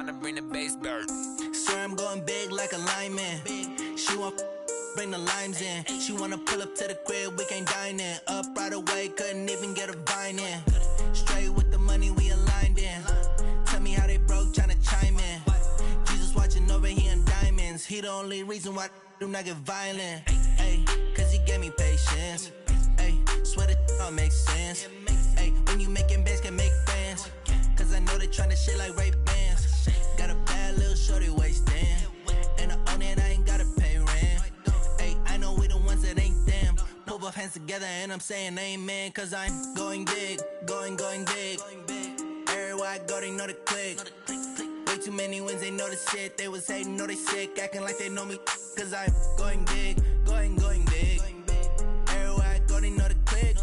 tryna bring the bass bird. Swear I'm going big like a lineman. She want bring the limes in. She wanna pull up to the crib, we can't dine in. Up right away, couldn't even get a vine in. Straight with the money we aligned in. Tell me how they broke, tryna chime in. Jesus watching over here in diamonds. He the only reason why I do not get violent. Ay, cause he gave me patience. Ay, swear that all makes sense. Ay, when you making bands, can make fans. Cause I know they tryna shit like Ray-Bans. Got a bad little shorty wasting. And I own it, I ain't gotta pay rent. Ay, I know we the ones that ain't them. Pull both hands together and I'm saying amen. Cause I'm going big, going big. Everywhere I go, they know the click. Way too many wins, they know the shit. They was hating, know they sick, acting like they know me. Cause I'm going big, going big. Everywhere I go, they know the click.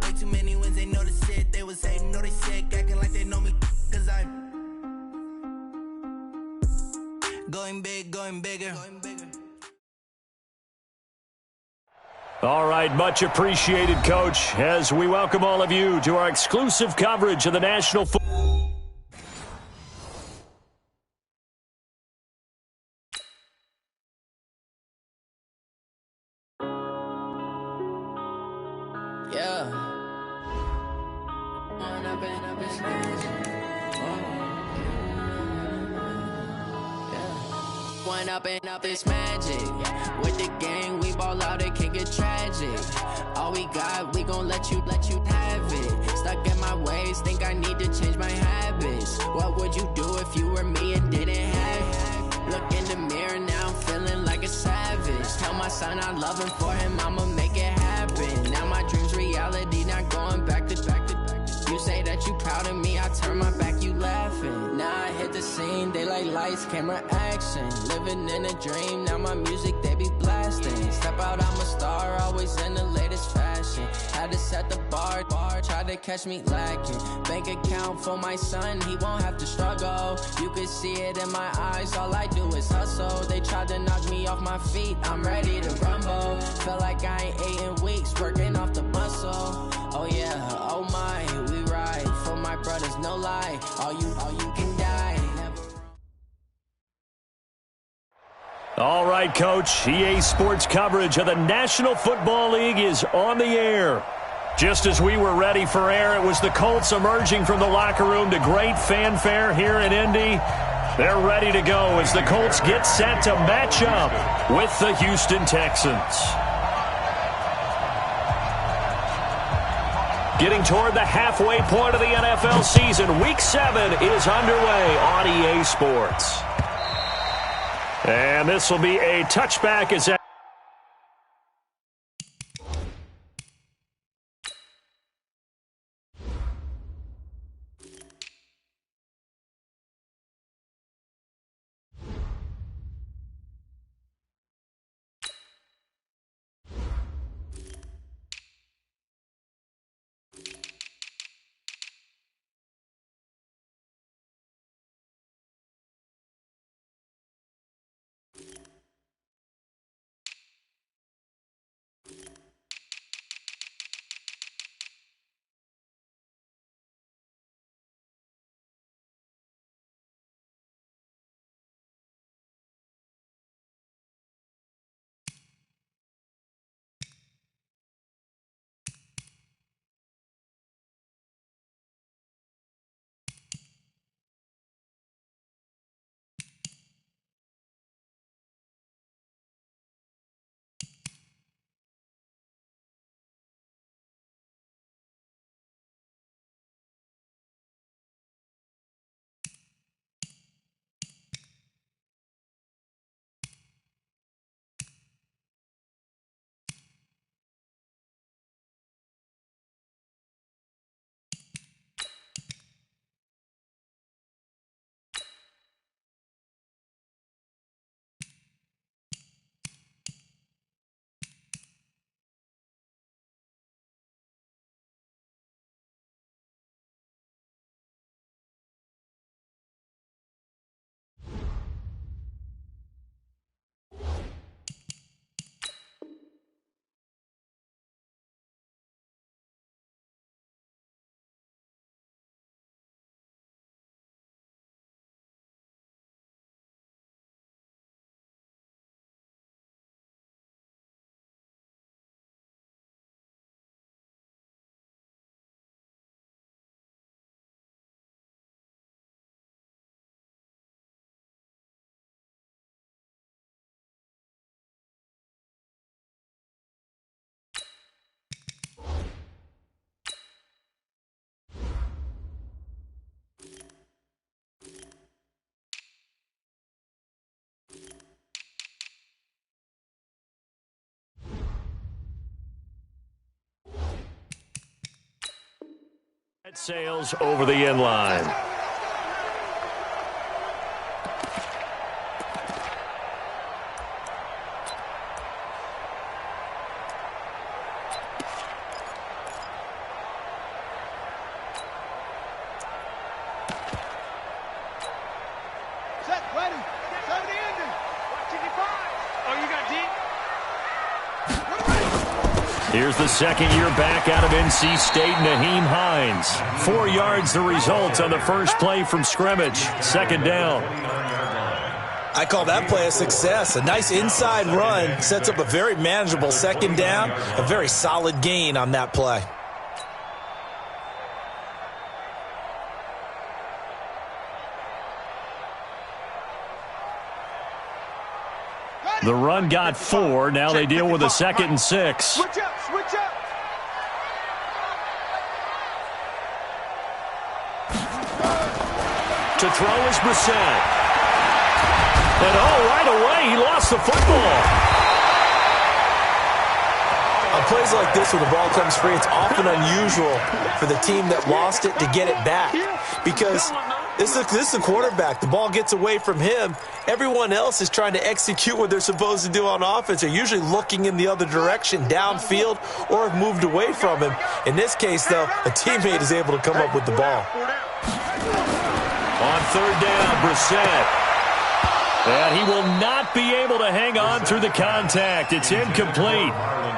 Way too many wins, they know the shit. They was hating, know they sick, acting like they know me. Cause I'm going big, going bigger. All right, much appreciated, Coach, as we welcome all of you to our exclusive coverage of the National Football. Up it's magic. With the gang, we ball out, it can get tragic. All we got, we gon' let you have it. Stuck in my ways, think I need to change my habits. What would you do if you were me and didn't have it? Look in the mirror, now I'm feeling like a savage. Tell my son I love him, for him I'ma make it happen. Now my dream's reality, not going back to. You say that you proud of me, I turn my back, you laughing. Now I hit the scene, they like lights, camera, action. Living in a dream, now my music, they be blasting. Step out, I'm a star, always in the latest fashion. Had to set the bar, try to catch me lacking. Bank account for my son, he won't have to struggle. You can see it in my eyes, all I do is hustle. They tried to knock me off my feet, I'm ready to rumble. Felt like I ain't ate in weeks, working off the muscle. Oh yeah, oh my, we ride for my brothers, no lie. All you can die. All right, Coach, EA Sports coverage of the National Football League is on the air. Just as we were ready for air, it was the Colts emerging from the locker room to great fanfare here in Indy. They're ready to go as the Colts get set to match up with the Houston Texans. Getting toward the halfway point of the NFL season, Week 7 is underway on EA Sports. And this will be a touchback as That sails over the end line. Here's the second year back out of NC State, Nyheim Hines. 4 yards the result on the first play from scrimmage. Second down. I call that play a success. A nice inside run sets up a very manageable second down. A very solid gain on that play. The run got 4. Now they deal with a 2nd and 6. Switch up, switch up. To throw is Brissett. And right away, he lost the football. On plays like this, when the ball comes free, it's often unusual for the team that lost it to get it back. Because this is the quarterback. The ball gets away from him. Everyone else is trying to execute what they're supposed to do on offense. They're usually looking in the other direction, downfield, or have moved away from him. In this case, though, a teammate is able to come up with the ball. On third down, Brissett. And he will not be able to hang on through the contact. It's incomplete.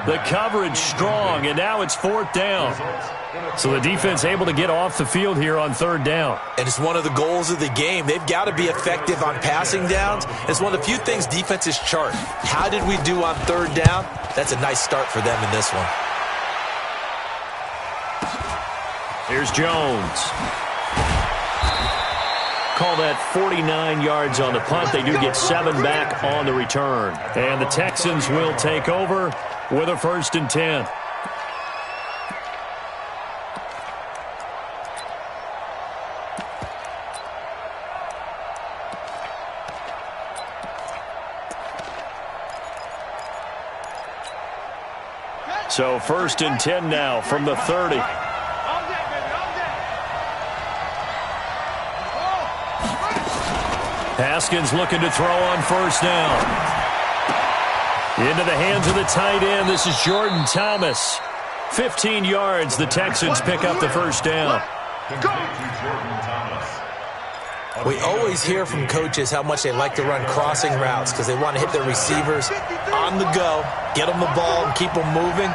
The coverage strong, and now it's 4th down. So the defense able to get off the field here on third down. And it's one of the goals of the game. They've got to be effective on passing downs. It's one of the few things defenses chart. How did we do on third down? That's a nice start for them in this one. Here's Jones. Call that 49 yards on the punt. They do get 7 back on the return. And the Texans will take over with a 1st and 10. So 1st and 10 now from the 30. Haskins looking to throw on 1st down. Into the hands of the tight end. This is Jordan Thomas. 15 yards. The Texans pick up the 1st down. We always hear from coaches how much they like to run crossing routes because they want to hit their receivers on the go, get them the ball, and keep them moving.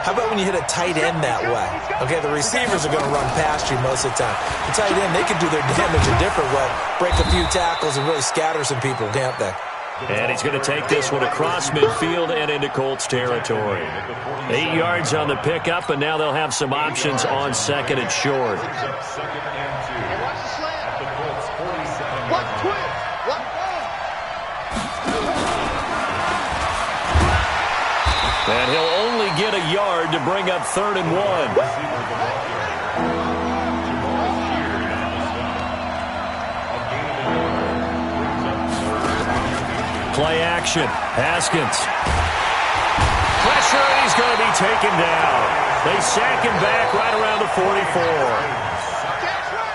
How about when you hit a tight end that way? Okay, the receivers are going to run past you most of the time. The tight end, they can do their damage a different way, break a few tackles and really scatter some people, can't they? And he's going to take this one across midfield and into Colts territory. 8 yards on the pickup, and now they'll have some options on 2nd and short. And he'll only get a yard to bring up 3rd and 1. Play action. Haskins. Pressure, and he's going to be taken down. They sack him back right around the 44.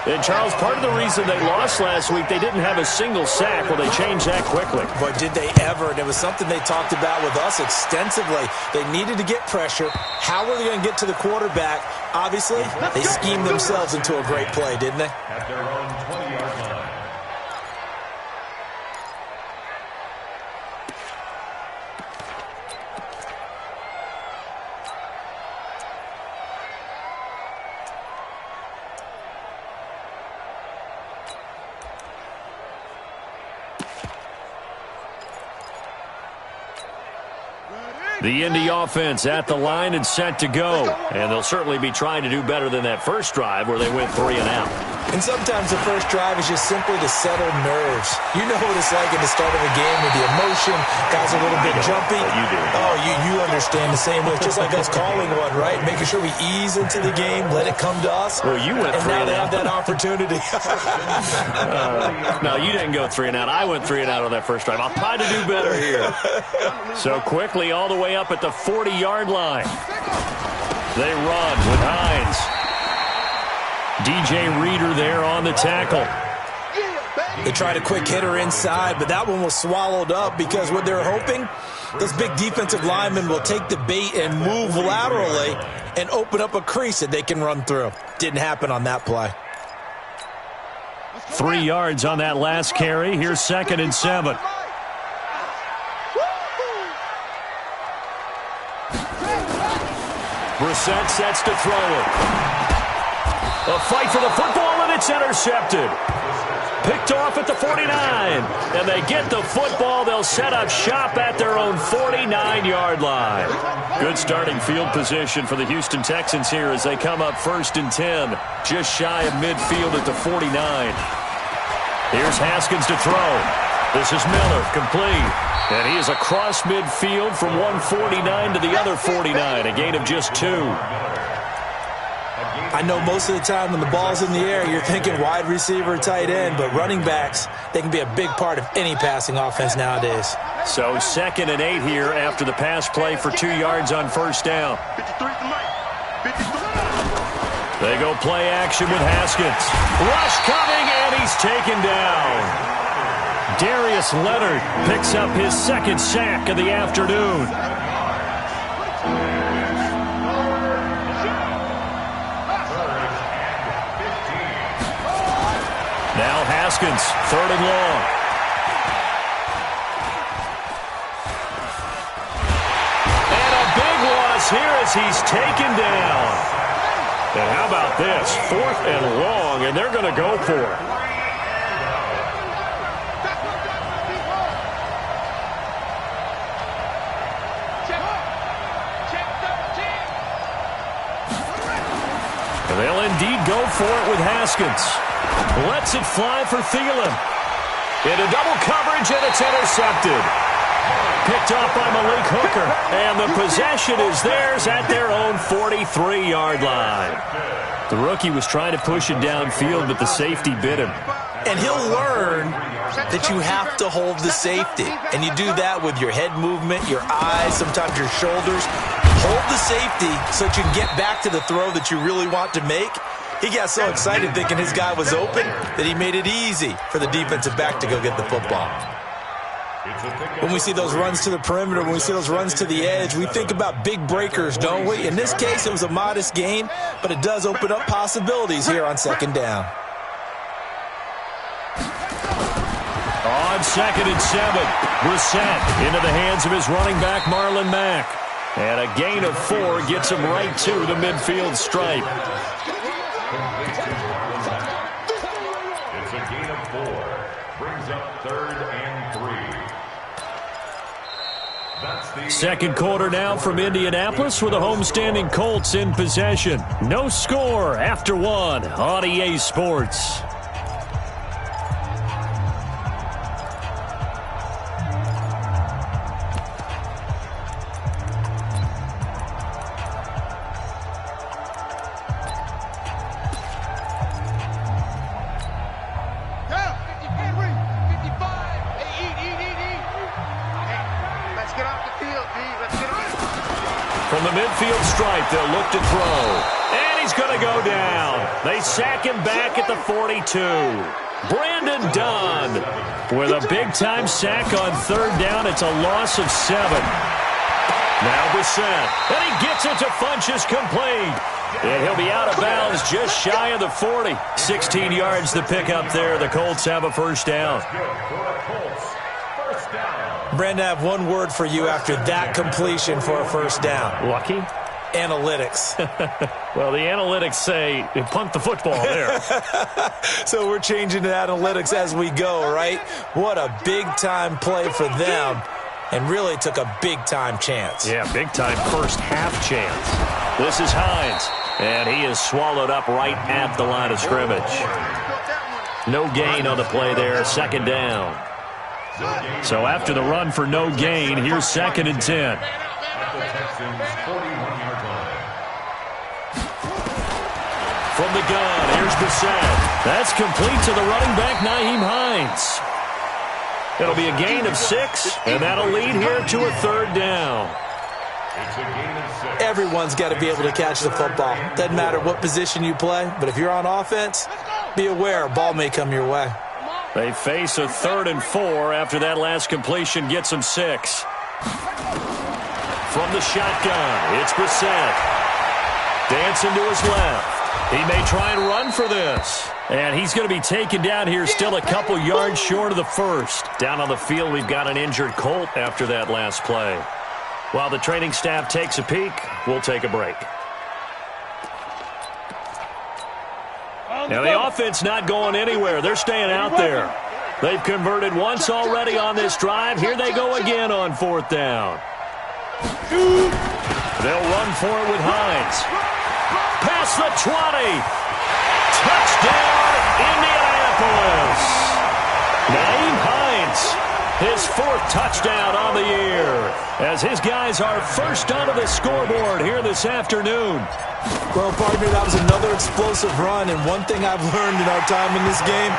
And, Charles, part of the reason they lost last week, they didn't have a single sack. Well, they changed that quickly. But did they ever? And it was something they talked about with us extensively. They needed to get pressure. How were they going to get to the quarterback? Obviously, they schemed themselves into a great play, didn't they? At their own 20-yard line. The Indy offense at the line and set to go. And they'll certainly be trying to do better than that first drive where they went 3 and out. And sometimes the first drive is just simply to settle nerves. You know what it's like at the start of a game with the emotion. Guys are a little bit jumpy. You do. Oh, you understand the same way. It's just like us calling one, right? Making sure we ease into the game, let it come to us. Well, you went 3 and now and they out. have that opportunity. No, you didn't go 3 and out. I went 3 and out on that first drive. I'll try to do better here. So quickly all the way up at the 40-yard line. They run with Hines. DJ Reader there on the tackle. They tried a quick hitter inside, but that one was swallowed up because what they're hoping, those big defensive linemen will take the bait and move laterally and open up a crease that they can run through. Didn't happen on that play. 3 yards on that last carry. Here's 2nd and 7. Brissett sets to throw it. A fight for the football, and it's intercepted. Picked off at the 49, and they get the football. They'll set up shop at their own 49-yard line. Good starting field position for the Houston Texans here as they come up 1st and 10, just shy of midfield at the 49. Here's Haskins to throw. This is Miller, complete. And he is across midfield from 149 to the other 49, a gain of just 2. I know most of the time when the ball's in the air, you're thinking wide receiver, tight end, but running backs, they can be a big part of any passing offense nowadays. So 2nd and 8 here after the pass play for 2 yards on 1st down. They go play action with Haskins. Rush coming, and he's taken down. Darius Leonard picks up his 2nd sack of the afternoon. Now Haskins, 3rd and long. And a big loss here as he's taken down. And how about this? 4th and long, and they're going to go for it. They'll indeed go for it with Haskins. Lets it fly for Thielen. Into double coverage, and it's intercepted. Picked off by Malik Hooker. And the possession is theirs at their own 43-yard line. The rookie was trying to push it downfield, but the safety bit him. And he'll learn that you have to hold the safety. And you do that with your head movement, your eyes, sometimes your shoulders. Hold the safety so that you can get back to the throw that you really want to make. He got so excited thinking his guy was open that he made it easy for the defensive back to go get the football. When we see those runs to the perimeter, when we see those runs to the edge, we think about big breakers, don't we? In this case, it was a modest gain, but it does open up possibilities here on 2nd down. On 2nd and 7, Brissett into the hands of his running back, Marlon Mack. And a gain of 4 gets him right to the midfield stripe. It's a gain of 4. Brings up 3rd and 3. 2nd quarter now from Indianapolis with the homestanding Colts in possession. No score after 1 on EA Sports. From the midfield stripe, they'll look to throw. And he's going to go down. They sack him back at the 42. Brandon Dunn with a big-time sack on 3rd down. It's a loss of 7. Now Brissett. And he gets it to Funchess complete. And he'll be out of bounds just shy of the 40. 16 yards to pick up there. The Colts have a 1st down. Brandon, I have one word for you after that completion for a 1st down. Lucky? Analytics. Well, the analytics say punt the football there. So we're changing to analytics as we go, right? What a big-time play for them, and really took a big-time chance. Yeah, big-time first half chance. This is Hines, and he is swallowed up right at the line of scrimmage. No gain on the play there, 2nd down. So after the run for no gain, here's 2nd and 10. From the gun, here's Brissett. That's complete to the running back, Nyheim Hines. It'll be a gain of 6, and that'll lead here to a 3rd down. It's a gain of 6. Everyone's got to be able to catch the football. Doesn't matter what position you play, but if you're on offense, be aware a ball may come your way. They face a 3rd and 4 after that last completion gets them 6. From the shotgun, it's Brissett. Dancing to his left. He may try and run for this. And he's going to be taken down here still a couple yards short of the first. Down on the field, we've got an injured Colt after that last play. While the training staff takes a peek, we'll take a break. Now the offense not going anywhere. They're staying out there. They've converted once already on this drive. Here they go again on 4th down. They'll run for it with Hines. Past the 20. Touchdown, Indianapolis. Nyheim Hines, his 4th touchdown on the year, as his guys are first onto the scoreboard here this afternoon. Well, partner, that was another explosive run, and one thing I've learned in our time in this game,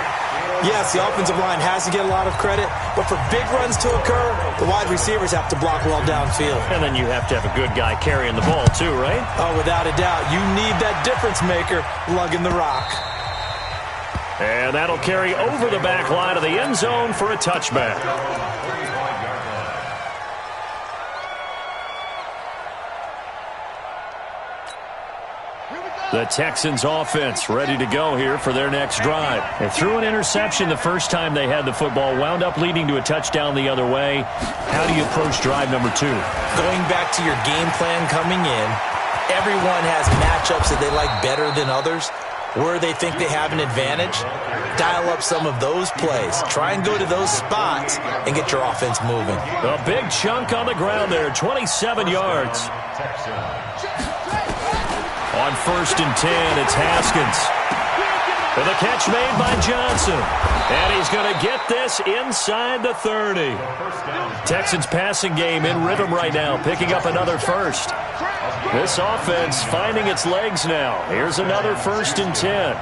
yes, the offensive line has to get a lot of credit, but for big runs to occur, the wide receivers have to block well downfield. And then you have to have a good guy carrying the ball too, right? Oh, without a doubt. You need that difference maker lugging the rock. And that'll carry over the back line of the end zone for a touchback. The Texans offense ready to go here for their next drive. They threw an interception the first time they had the football, wound up leading to a touchdown the other way. How do you approach drive number 2? Going back to your game plan coming in, everyone has matchups that they like better than others. Where they think they have an advantage, dial up some of those plays. Try and go to those spots and get your offense moving. A big chunk on the ground there, 27 yards. On 1st and 10, it's Haskins. And the catch made by Johnson. And he's going to get this inside the 30. Texans passing game in rhythm right now, picking up another first. This offense finding its legs now. Here's another 1st and 10.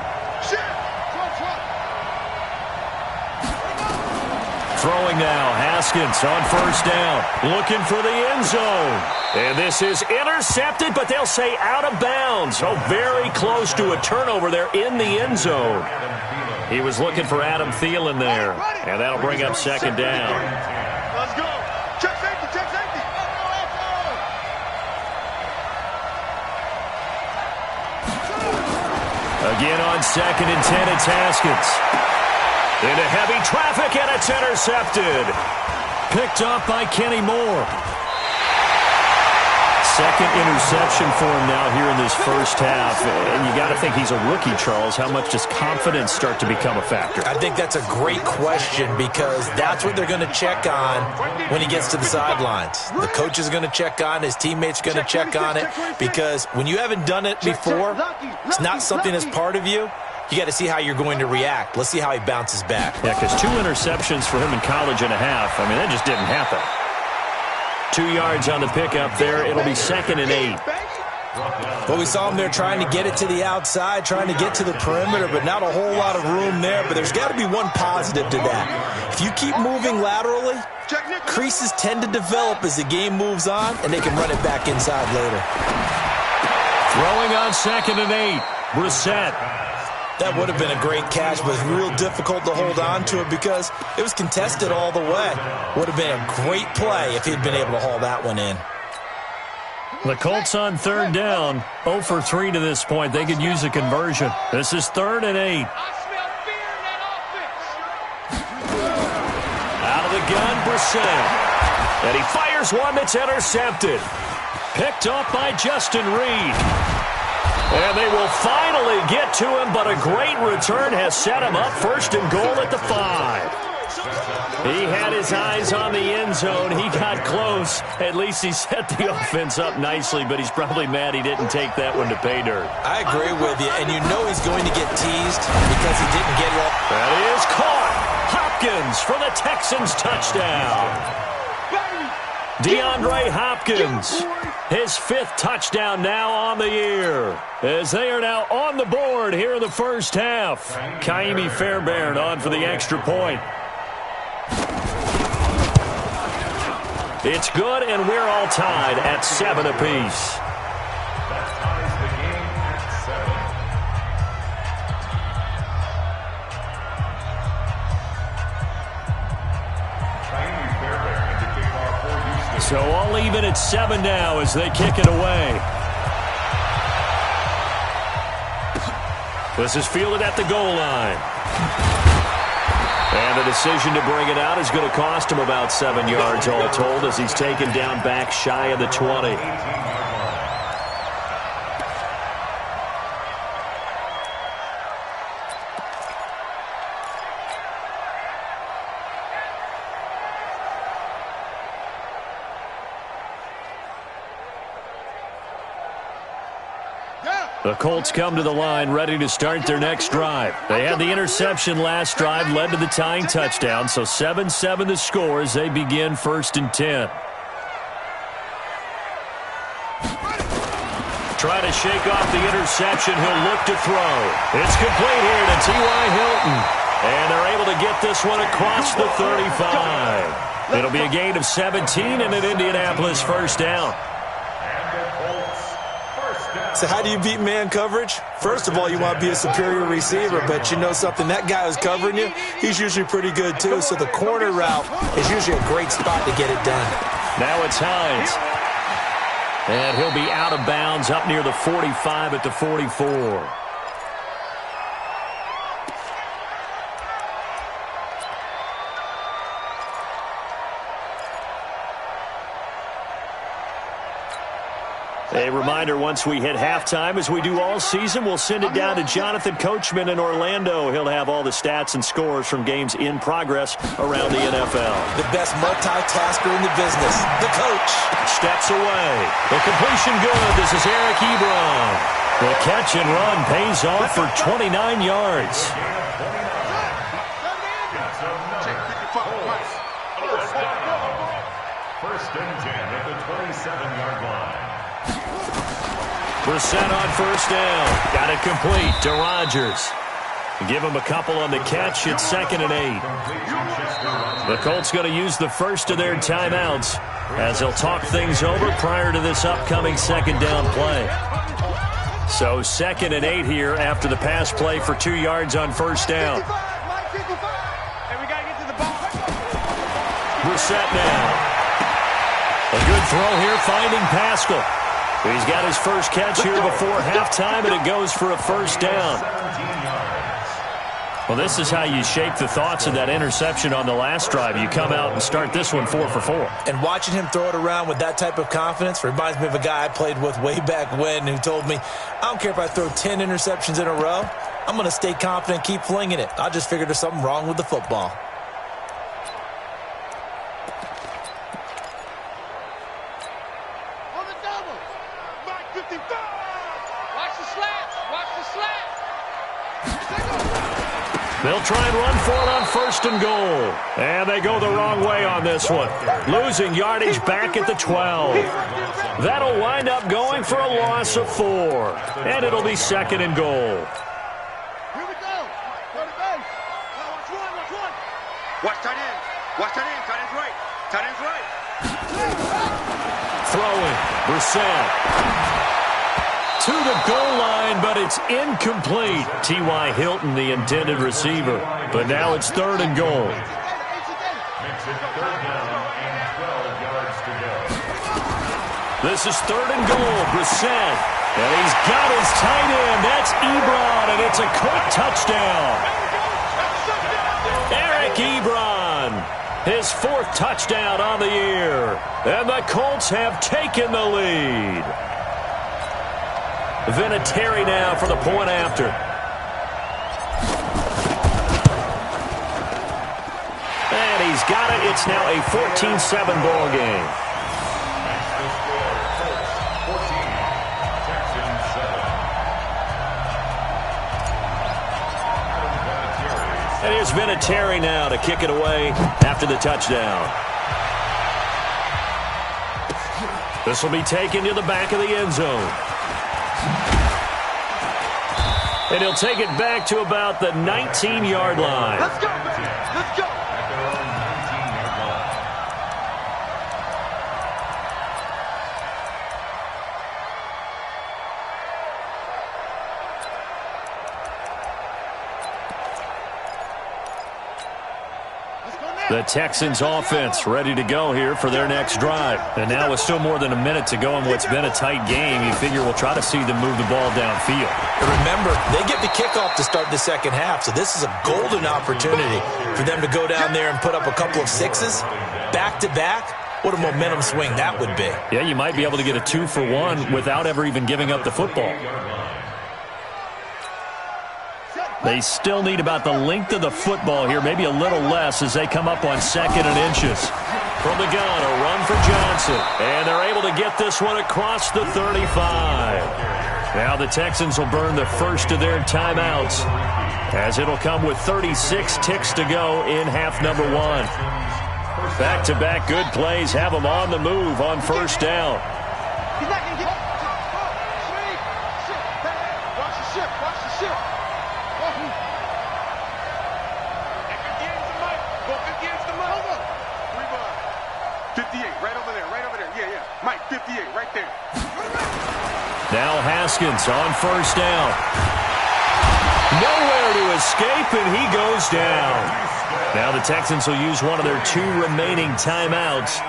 Throwing now, Haskins on 1st down. Looking for the end zone. And this is intercepted, but they'll say out of bounds. Oh, very close to a turnover there in the end zone. He was looking for Adam Thielen there. And that'll bring up 2nd down. Let's go. Check safety, check safety. Again on 2nd and 10, it's Haskins. Into heavy traffic, and it's intercepted. Picked off by Kenny Moore. 2nd interception for him now here in this first half. And you got to think he's a rookie, Charles. How much does confidence start to become a factor? I think that's a great question because that's what they're going to check on when he gets to the sidelines. The coach is going to check on, his teammates are going to check on it because when you haven't done it before, it's not something that's part of you. You got to see how you're going to react. Let's see how he bounces back. Yeah, because 2 interceptions for him in college and a half. I mean, that just didn't happen. 2 yards on the pickup there. It'll be 2nd and 8. Well, we saw him there trying to get it to the outside, trying to get to the perimeter, but not a whole lot of room there. But there's got to be one positive to that. If you keep moving laterally, creases tend to develop as the game moves on, and they can run it back inside later. Throwing on 2nd and 8. Brissett. That would have been a great catch, but it's real difficult to hold on to it because it was contested all the way. Would have been a great play if he'd been able to haul that one in. The Colts on 3rd down, 0 for 3 to this point. They could use a conversion. This is 3rd and 8. Out of the gun, Brissett. And he fires one that's intercepted. Picked off by Justin Reed. And they will finally get to him, but a great return has set him up 1st and goal at the 5. He had his eyes on the end zone. He got close. At least he set the offense up nicely, but he's probably mad he didn't take that one to pay dirt. I agree with you, and you know he's going to get teased because he didn't get it all. That is caught. Hopkins for the Texans touchdown. DeAndre Hopkins, his 5th touchdown now on the year, as they are now on the board here in the first half. Kaimi Fairbairn on for the extra point. It's good, and we're all tied at 7 apiece. That ties the game at 7. So all even at 7 now as they kick it away. This is fielded at the goal line. And the decision to bring it out is going to cost him about 7 yards all told as he's taken down back shy of the 20. The Colts come to the line ready to start their next drive. They had the interception last drive, led to the tying touchdown, so 7-7 the score as they begin 1st and 10. Try to shake off the interception. He'll look to throw. It's complete here to T.Y. Hilton. And they're able to get this one across the 35. It'll be a gain of 17 and an Indianapolis first down. So how do you beat man coverage? First of all, you want to be a superior receiver, but you know something, that guy who's covering you, he's usually pretty good too. So the corner route is usually a great spot to get it done. Now it's Hines. And he'll be out of bounds up near the 45 at the 44. A reminder, once we hit halftime, as we do all season, we'll send it down to Jonathan Coachman in Orlando. He'll have all the stats and scores from games in progress around the NFL. The best multitasker in the business, the coach. Steps away. The completion good. This is Eric Ebron. The catch and run pays off for 29 yards. First and 10 at the 27-yard line. Brissett on first down. Got it complete to Rodgers. Give him a couple on the catch. It's 2nd and 8. The Colts going to use the first of their timeouts as they'll talk things over prior to this upcoming 2nd down play. So 2nd and 8 here after the pass play for 2 yards on first down. Brissett now. A good throw here finding Pascal. He's got his first catch here before halftime, and it goes for a first down. Well, this is how you shape the thoughts of that interception on the last drive. You come out and start this one 4 for 4. And watching him throw it around with that type of confidence reminds me of a guy I played with way back when who told me, I don't care if I throw 10 interceptions in a row. I'm going to stay confident, keep flinging it. I just figured there's something wrong with the football. They'll try and run for it on 1st and goal. And they go the wrong way on this one. Losing yardage back at the 12. That'll wind up going for a loss of 4. And it'll be 2nd and goal. Here we go. Go to base. Watch one. Watch tight end. Watch tight end. Tight end's right. Tight end's right. Throwing. Brissett. To the goal line, but it's incomplete. T.Y. Hilton, the intended receiver. But now it's 3rd and goal. Makes it 3rd down and 12 yards to go. This is 3rd and goal. Brissett. And he's got his tight end. That's Ebron, and it's a Colt touchdown. Eric Ebron. His 4th touchdown on the year. And the Colts have taken the lead. Vinatieri now for the point after. And he's got it. It's now a 14-7 ball game. And here's Vinatieri now to kick it away after the touchdown. This will be taken to the back of the end zone. And he'll take it back to about the 19-yard line. Let's go, man. Let's go. The Texans offense ready to go here for their next drive. And now with still more than a minute to go in what's been a tight game, you figure we'll try to see them move the ball downfield. And remember, they get the kickoff to start the second half, so this is a golden opportunity for them to go down there and put up a couple of sixes back-to-back. What a momentum swing that would be. Yeah, you might be able to get a 2-for-1 without ever even giving up the football. They still need about the length of the football here, maybe a little less as they come up on 2nd and inches. From the gun, a run for Johnson. And they're able to get this one across the 35. Now the Texans will burn the first of their timeouts as it'll come with 36 ticks to go in half number 1. Back-to-back good plays have them on the move on first down. He's not going to get watch the ship. Watch the ship. Go against the mic. 58, right over there. Yeah. Mike, 58, right there. Now Haskins on first down. Nowhere to escape, and he goes down. Now the Texans will use one of their 2 remaining timeouts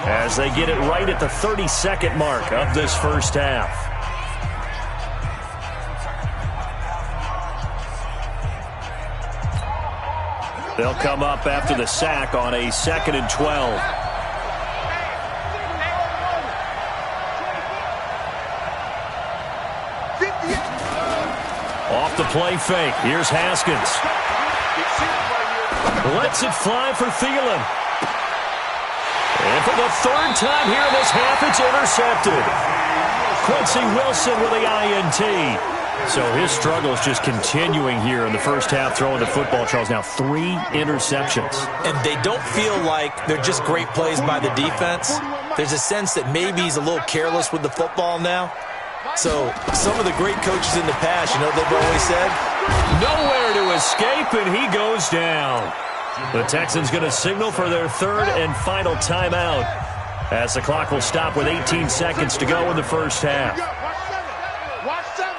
as they get it right at the 32nd mark of this first half. They'll come up after the sack on a 2nd and 12. Off the play fake. Here's Haskins. Lets it fly for Thielen. And for the 3rd time here in this half, it's intercepted. Quincy Wilson with the INT. So his struggle is just continuing here in the first half, throwing the football, Charles. Now 3 interceptions. And they don't feel like they're just great plays by the defense. There's a sense that maybe he's a little careless with the football now. So some of the great coaches in the past, you know what they've always said? Nowhere to escape, and he goes down. The Texans going to signal for their 3rd and final timeout as the clock will stop with 18 seconds to go in the first half. Watch 7.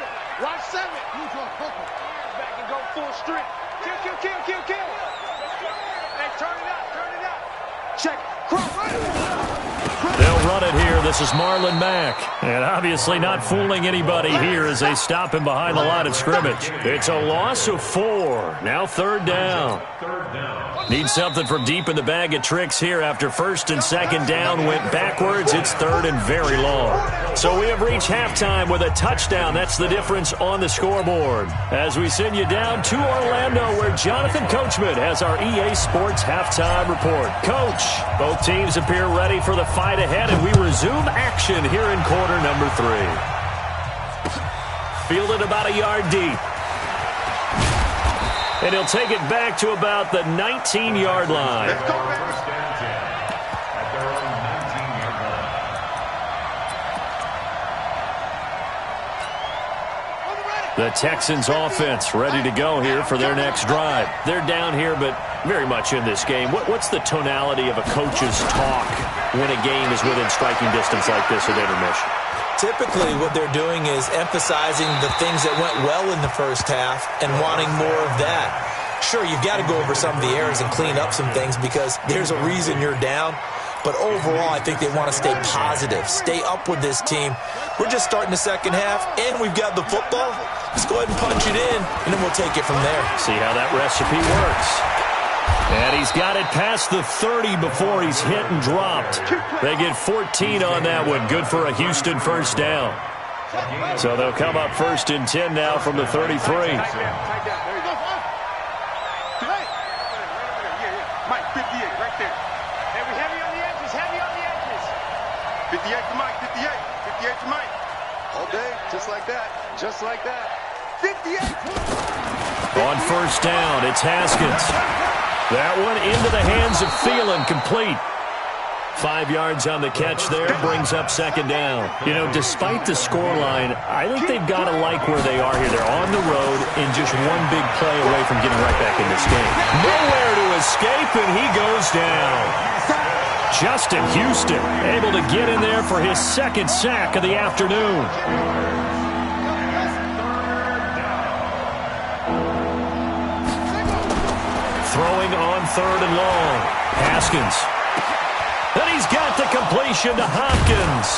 Back and go full strength. Kill. Hey, turn it out. Check. They'll run it here. This is Marlon Mack. And obviously not fooling anybody here as they stop him behind the line of scrimmage. It's a loss of 4. Now 3rd down. Need something from deep in the bag of tricks here after 1st and 2nd down went backwards. It's 3rd and very long. So we have reached halftime with a touchdown. That's the difference on the scoreboard. As we send you down to Orlando where Jonathan Coachman has our EA Sports halftime report. Coach, both teams appear ready for the fight ahead, and we resume action here in quarter number 3. Fielded about a yard deep. And he'll take it back to about the 19-yard line. Let's go, man. First down 10 at their own 19-yard line. The Texans offense ready to go here for their next drive. They're down here, but very much in this game. What's the tonality of a coach's talk when a game is within striking distance like this at intermission? Typically, what they're doing is emphasizing the things that went well in the first half and wanting more of that. Sure, you've got to go over some of the errors and clean up some things because there's a reason you're down. But overall, I think they want to stay positive, stay up with this team. We're just starting the second half, and we've got the football. Let's go ahead and punch it in, and then we'll take it from there. See how that recipe works. And he's got it past the 30 before he's hit and dropped. They get 14 on that one. Good for a Houston first down. So they'll come up 1st and 10 now from the 33. Mike, 58, right there. Heavy on the edges. 58 to Mike, 58 to Mike. All day, just like that. 58. On first down, it's Haskins. That one into the hands of Thielen, complete. 5 yards on the catch there, brings up 2nd down. You know, despite the scoreline, I think they've got to like where they are here. They're on the road and just one big play away from getting right back in this game. Nowhere to escape, and he goes down. Justin Houston able to get in there for his 2nd sack of the afternoon. Throwing on 3rd and long. Haskins. And he's got the completion to Hopkins.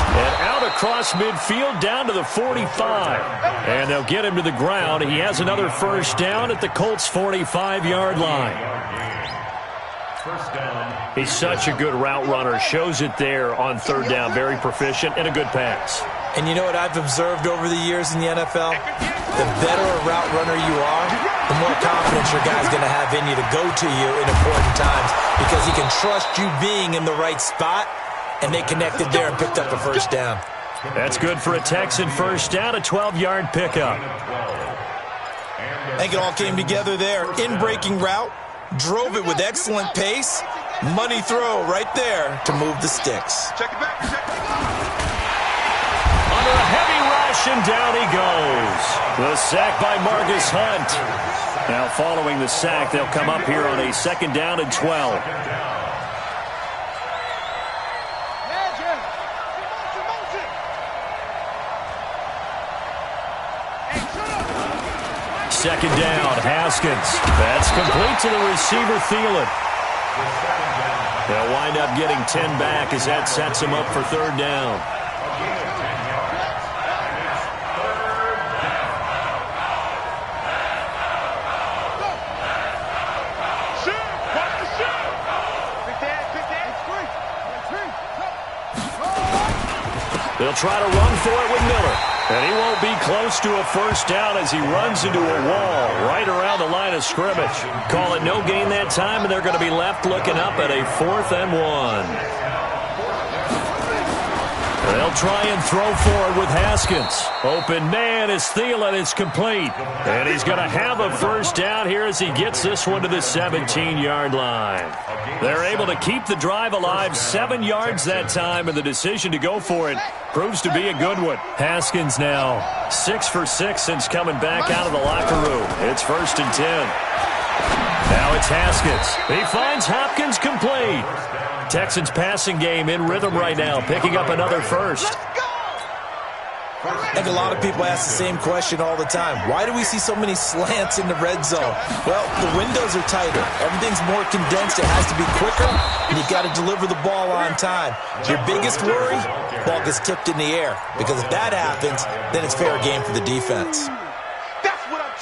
And out across midfield down to the 45. And they'll get him to the ground. He has another first down at the Colts' 45-yard line. First down. He's such a good route runner. Shows it there on third down. Very proficient and a good pass. And you know what I've observed over the years in the NFL? The better a route runner you are, the more confidence your guy's going to have in you to go to you in important times because he can trust you being in the right spot, and they connected there and picked up a first down. That's good for a Texan first down, a 12-yard pickup. I think it all came together there. In-breaking route, drove it with excellent pace, money throw right there to move the sticks. Check it back. Check it back. Under a heavy rush, and down he goes. The sack by Marcus Hunt. Now following the sack, they'll come up here on a second down and 12. Second down, Haskins. That's complete to the receiver, Thielen. They'll wind up getting 10 back as that sets him up for third down. They'll try to run for it with Miller. And he won't be close to a first down as he runs into a wall right around the line of scrimmage. Call it no gain that time, and they're going to be left looking up at a 4th and 1. They'll try and throw for it with Haskins. Open man is Thielen. It's complete. And he's going to have a first down here as he gets this one to the 17-yard line. They're able to keep the drive alive 7 yards that time, and the decision to go for it proves to be a good one. Haskins now 6 for 6 since coming back out of the locker room. It's 1st and 10. Now it's Haskins. He finds Hopkins complete. Texans passing game in rhythm right now, picking up another first. I think a lot of people ask the same question all the time. Why do we see so many slants in the red zone? Well, the windows are tighter. Everything's more condensed. It has to be quicker, and you've got to deliver the ball on time. Your biggest worry, ball gets tipped in the air. Because if that happens, then it's fair game for the defense.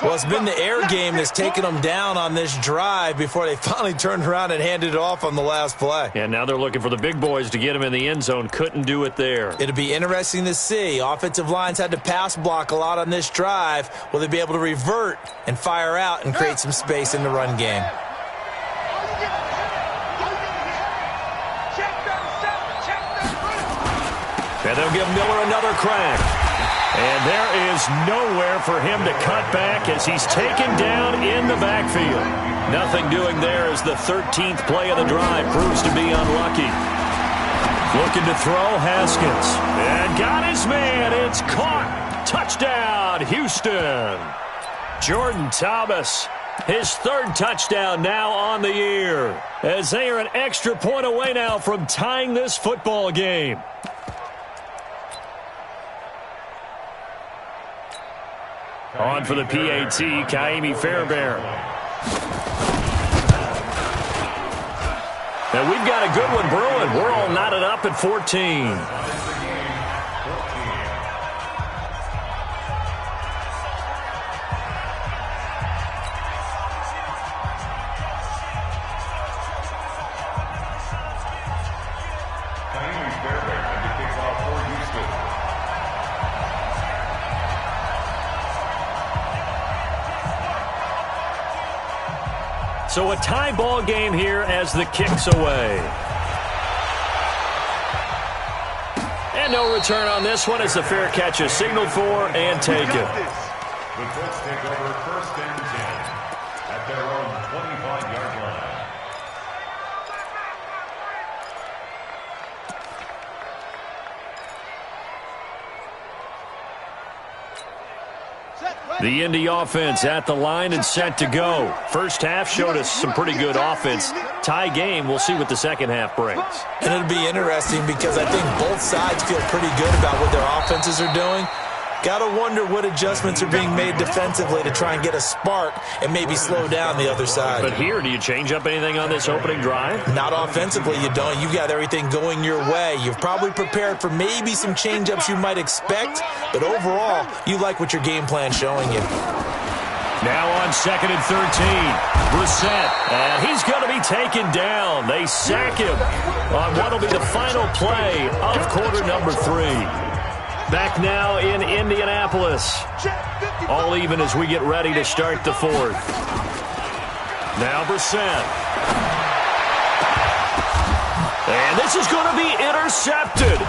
Well, it's been the air game that's taken them down on this drive before they finally turned around and handed it off on the last play. And now they're looking for the big boys to get him in the end zone. Couldn't do it there. It'll be interesting to see. Offensive lines had to pass block a lot on this drive. Will they be able to revert and fire out and create some space in the run game? And they'll give Miller another crack. And there is nowhere for him to cut back as he's taken down in the backfield. Nothing doing there as the 13th play of the drive proves to be unlucky. Looking to throw, Haskins. And got his man. It's caught. Touchdown, Houston. Jordan Thomas, his 3rd touchdown now on the year, as they are an extra point away now from tying this football game. On for the PAT, Kaimi Fairbairn. And we've got a good one brewing. We're all knotted up at 14. So a tie ball game here as the kick's away. And no return on this one as the fair catch is signaled for and taken. The Colts take over 1st and 10 at their own 25-yard line. The Indy offense at the line and set to go. First half showed us some pretty good offense. Tie game, we'll see what the second half brings. And it'll be interesting because I think both sides feel pretty good about what their offenses are doing. Got to wonder what adjustments are being made defensively to try and get a spark and maybe slow down the other side. But here, do you change up anything on this opening drive? Not offensively, you don't. You've got everything going your way. You've probably prepared for maybe some change-ups you might expect, but overall, you like what your game plan's showing you. Now on 2nd and 13, Brissett, and he's going to be taken down. They sack him on what will be the final play of quarter number 3. Back now in Indianapolis. All even as we get ready to start the 4th. Now Brissett. And this is going to be intercepted.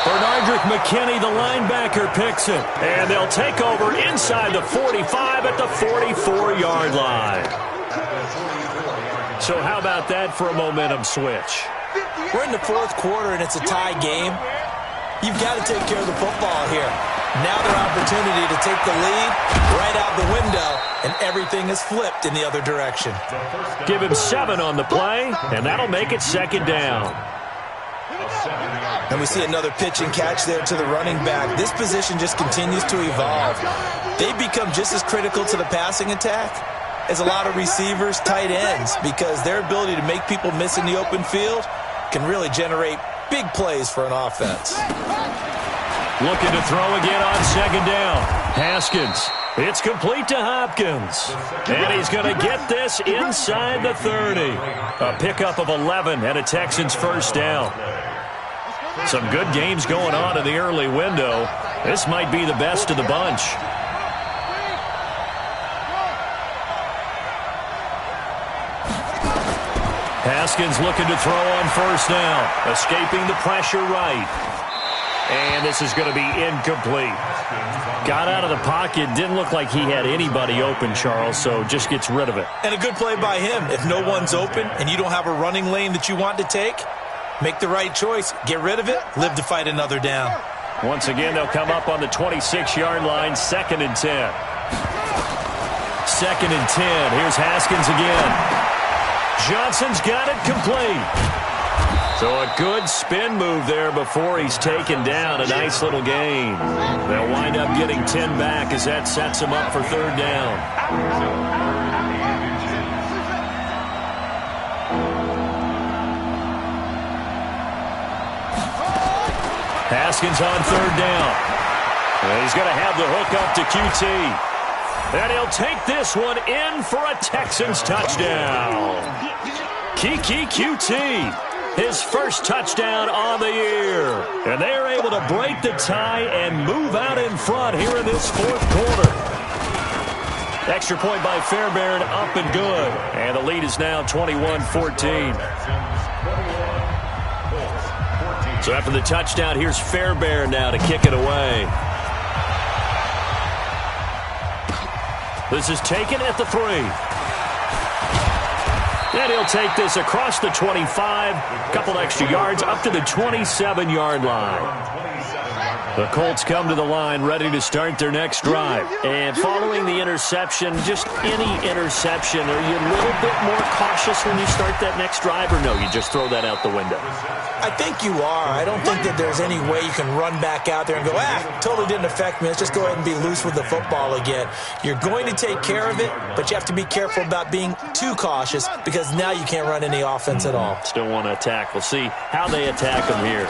Bernardrick McKinney, the linebacker, picks it. And they'll take over inside the 45 at the 44-yard line. So how about that for a momentum switch? We're in the 4th quarter, and it's a tie game. You've got to take care of the football here. Now their opportunity to take the lead right out the window, and everything is flipped in the other direction. Give him 7 on the play, and that'll make it 2nd down. And we see another pitch and catch there to the running back. This position just continues to evolve. They've become just as critical to the passing attack as a lot of receivers, tight ends, because their ability to make people miss in the open field can really generate big plays for an offense. Looking to throw again on 2nd down. Haskins. It's complete to Hopkins. And he's going to get this inside the 30. A pickup of 11 and a Texans 1st down. Some good games going on in the early window. This might be the best of the bunch. Haskins looking to throw on 1st down. Escaping the pressure right. And this is going to be incomplete. Got out of the pocket. Didn't look like he had anybody open, Charles, so just gets rid of it. And a good play by him. If no one's open and you don't have a running lane that you want to take, make the right choice. Get rid of it. Live to fight another down. Once again, they'll come up on the 26-yard line. 2nd and 10. 2nd and 10. Here's Haskins again. Johnson's got it complete. So a good spin move there before he's taken down. A nice little gain. They'll wind up getting 10 back as that sets him up for 3rd down. Haskins on 3rd down. And he's going to have the hook up to QT. And he'll take this one in for a Texans touchdown. Kiki QT, his 1st touchdown on the year. And they are able to break the tie and move out in front here in this 4th quarter. Extra point by Fairbairn, up and good. And the lead is now 21-14. So after the touchdown, here's Fairbairn now to kick it away. This is taken at the 3. And he'll take this across the 25. Couple extra yards up to the 27-yard line. The Colts come to the line ready to start their next drive. And following the interception, just any interception, are you a little bit more cautious when you start that next drive, or no, you just throw that out the window? I think you are. I don't think that there's any way you can run back out there and go, totally didn't affect me. Let's just go ahead and be loose with the football again. You're going to take care of it, but you have to be careful about being too cautious because now you can't run any offense at all. Still want to attack. We'll see how they attack them here.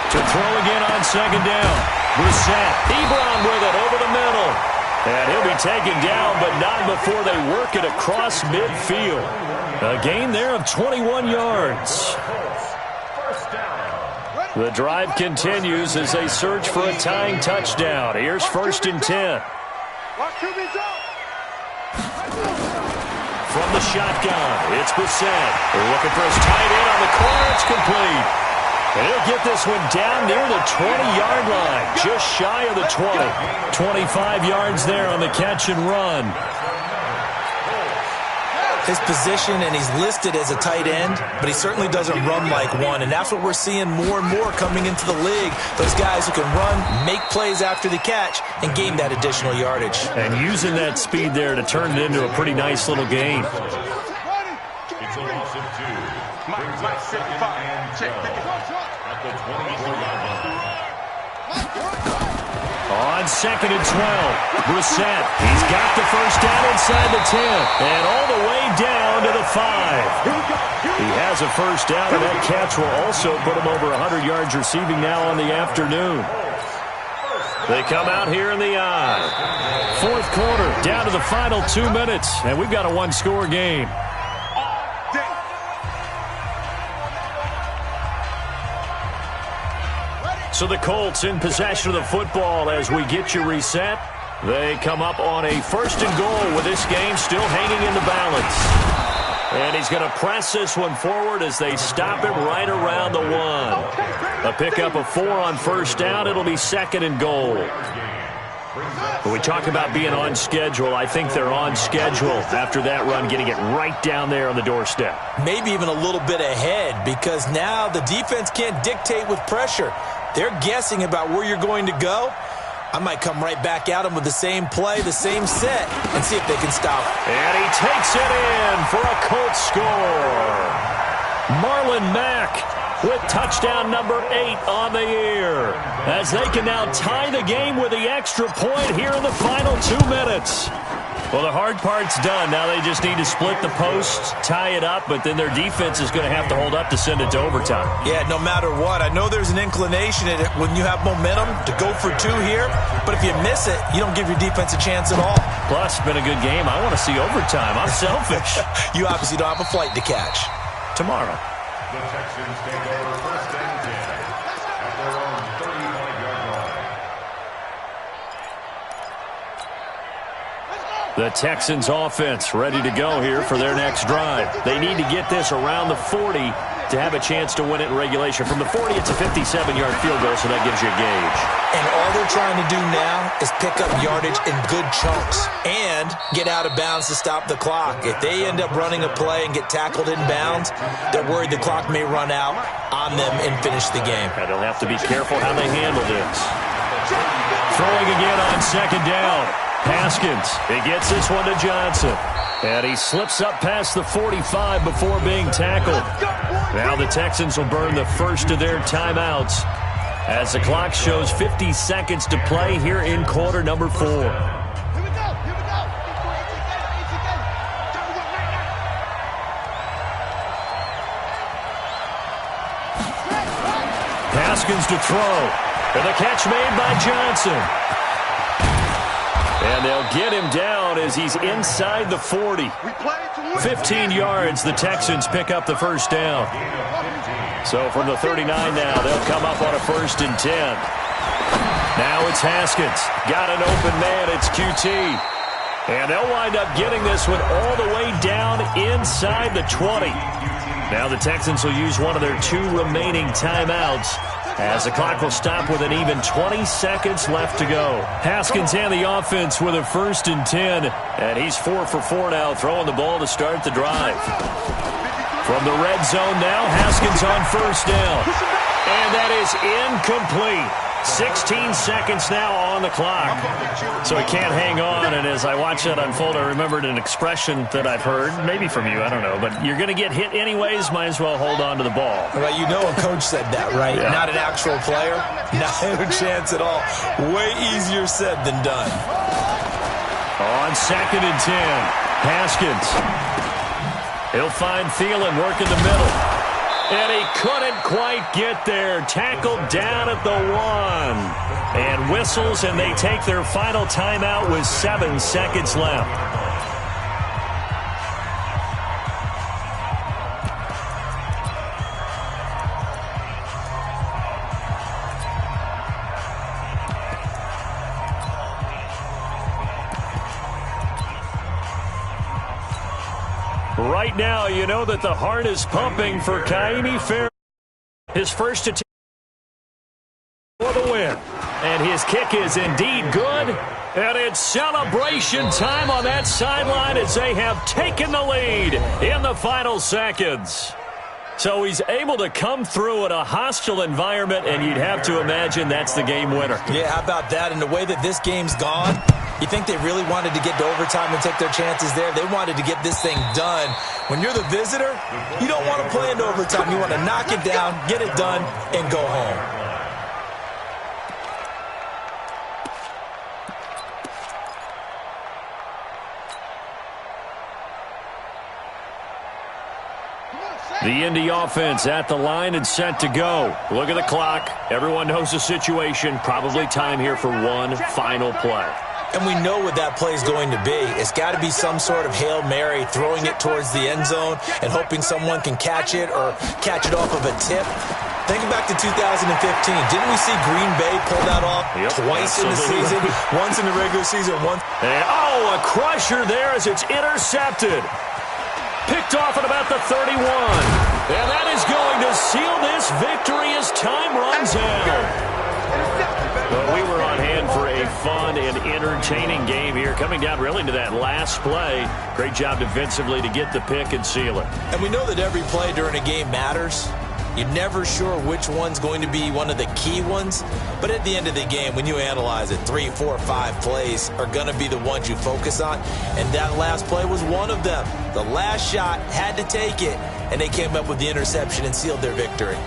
To throw again on 2nd down. Brissett, Ebron with it over the middle. And he'll be taken down, but not before they work it across midfield. A gain there of 21 yards. The drive continues as they search for a tying touchdown. Here's 1st and 10. From the shotgun, it's Brissett. They're looking for his tight end on the corner. It's complete. And he'll get this one down near the 20-yard line, just shy of the 20. 25 yards there on the catch and run. His position, and he's listed as a tight end, but he certainly doesn't run like one, and that's what we're seeing more and more coming into the league. Those guys who can run, make plays after the catch, and gain that additional yardage. And using that speed there to turn it into a pretty nice little game. It's a loss of 2. Mike, 55. Check. At the 24-yard line. On 2nd and 12, Brissett. He's got the first down inside the 10 and all the way down to the 5. He has a first down, and that catch will also put him over 100 yards receiving now on the afternoon. They come out here in the I. Fourth quarter, down to the final 2 minutes, and we've got a one-score game. So the Colts in possession of the football as we get you reset. They come up on a 1st and goal with this game still hanging in the balance. And he's going to press this one forward as they stop it right around the 1. A pickup of 4 on 1st down. It'll be 2nd and goal. When we talk about being on schedule, I think they're on schedule after that run, getting it right down there on the doorstep. Maybe even a little bit ahead, because now the defense can't dictate with pressure. They're guessing about where you're going to go. I might come right back at them with the same play, the same set, and see if they can stop it. And he takes it in for a Colts score. Marlon Mack with touchdown number 8 on the year, as they can now tie the game with the extra point here in the final 2 minutes. Well, the hard part's done. Now they just need to split the posts, tie it up, but then their defense is going to have to hold up to send it to overtime. Yeah, no matter what. I know there's an inclination in it when you have momentum to go for 2 here, but if you miss it, you don't give your defense a chance at all. Plus, it's been a good game. I want to see overtime. I'm selfish. You obviously don't have a flight to catch. Tomorrow. The Texans take over 1st and 10 at their own 35-yard line. The Texans offense ready to go here for their next drive. They need to get this around the 40 to have a chance to win it in regulation. From the 40, it's a 57-yard field goal, so that gives you a gauge. And all they're trying to do now is pick up yardage in good chunks and get out of bounds to stop the clock. If they end up running a play and get tackled in bounds, they're worried the clock may run out on them and finish the game. And they'll have to be careful how they handle this. Throwing again on 2nd down. Haskins, he gets this one to Johnson. And he slips up past the 45 before being tackled. Now the Texans will burn the first of their timeouts as the clock shows 50 seconds to play here in quarter number 4. Haskins to throw. And the catch made by Johnson. And they'll get him down as he's inside the 40. 15 yards, the Texans pick up the first down. So from the 39 now, they'll come up on a 1st and 10. Now it's Haskins. Got an open man, it's QT. And they'll wind up getting this one all the way down inside the 20. Now the Texans will use one of their 2 remaining timeouts, as the clock will stop with an even 20 seconds left to go. Haskins and the offense with a 1st and 10, and he's 4 for 4 now, throwing the ball to start the drive. From the red zone now, Haskins on 1st down, and that is incomplete. 16 seconds now on the clock, so he can't hang on. And as I watch that unfold, I remembered an expression that I've heard, maybe from you, I don't know, but you're going to get hit anyways, might as well hold on to the ball. Well, you know a coach said that, right? Yeah. Not an actual player. Not a chance at all. Way easier said than done. On 2nd and 10, Haskins. He'll find Thielen working the middle. And he couldn't quite get there. Tackled down at the 1. And whistles, and they take their final timeout with 7 seconds left. Right now, you know that the heart is pumping for Kaimi Fair. His first attempt for the win. And his kick is indeed good. And it's celebration time on that sideline as they have taken the lead in the final seconds. So he's able to come through in a hostile environment, and you'd have to imagine that's the game winner. Yeah, how about that? And the way that this game's gone, you think they really wanted to get to overtime and take their chances there? They wanted to get this thing done. When you're the visitor, you don't want to play into overtime. You want to knock it down, get it done, and go home. The Indy offense at the line and set to go. Look at the clock. Everyone knows the situation. Probably time here for one final play. And we know what that play is going to be. It's got to be some sort of Hail Mary, throwing it towards the end zone and hoping someone can catch it or catch it off of a tip. Think back to 2015. Didn't we see Green Bay pull that off twice in the season? Once in the regular season, once. And, a crusher there as it's intercepted. Picked off at about the 31. And that is going to seal this victory as time runs out. Well, we were on hand for a fun and entertaining game here, coming down really to that last play. Great job defensively to get the pick and seal it. And we know that every play during a game matters. You're never sure which one's going to be one of the key ones. But at the end of the game, when you analyze it, 3, 4, 5 plays are going to be the ones you focus on. And that last play was one of them. The last shot had to take it, and they came up with the interception and sealed their victory.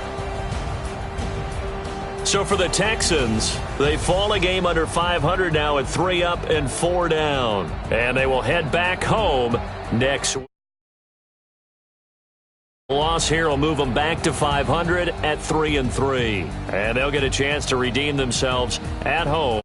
So for the Texans, they fall a game under 500 now at 3 up and 4 down. And they will head back home next week. Loss here will move them back to 500 at 3-3. And they'll get a chance to redeem themselves at home.